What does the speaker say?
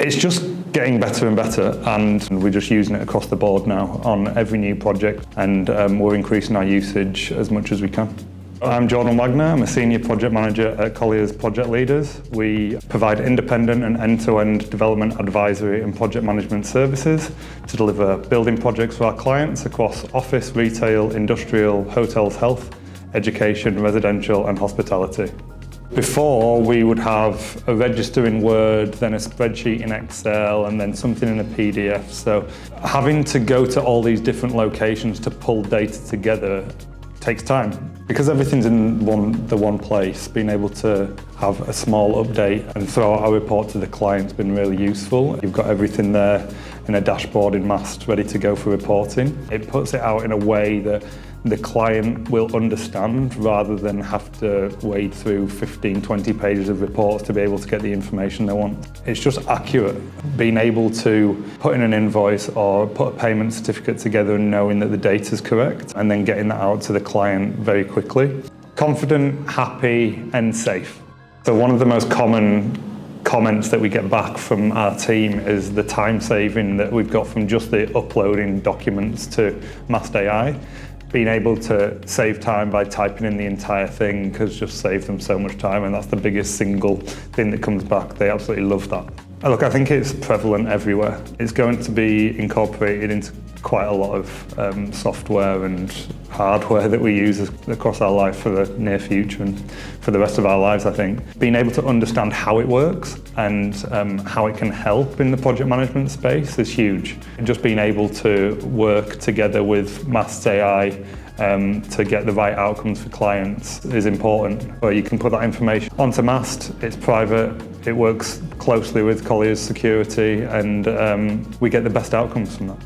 It's just getting better and better, and we're just using it across the board now on every new project, and we're increasing our usage as much as we can. I'm Jordan Wagner. I'm a Senior Project Manager at Colliers Project Leaders. We provide independent and end-to-end development advisory and project management services to deliver building projects for our clients across office, retail, industrial, hotels, health, education, residential and hospitality. Before, we would have a register in Word, then a spreadsheet in Excel, and then something in a PDF. So having to go to all these different locations to pull data together takes time. Because everything's in the one place, being able to have a small update and throw out our report to the client has been really useful. You've got everything there in a dashboard in Mastt ready to go for reporting. It puts it out in a way that the client will understand rather than have to wade through 15, 20 pages of reports to be able to get the information they want. It's just accurate. Being able to put in an invoice or put a payment certificate together and knowing that the data is correct and then getting that out to the client very quickly. Confident, happy and safe. So one of the most common comments that we get back from our team is the time saving that we've got from just the uploading documents to Mastt AI. Being able to save time by typing in the entire thing has just saved them so much time, and that's the biggest single thing that comes back. They absolutely love that. Look, I think it's prevalent everywhere. It's going to be incorporated into quite a lot of software and hardware that we use across our life for the near future and for the rest of our lives, I think. Being able to understand how it works and how it can help in the project management space is huge. And just being able to work together with Mastt AI to get the right outcomes for clients is important. Where you can put that information onto Mastt, it's private, it works closely with Colliers security, and we get the best outcomes from that.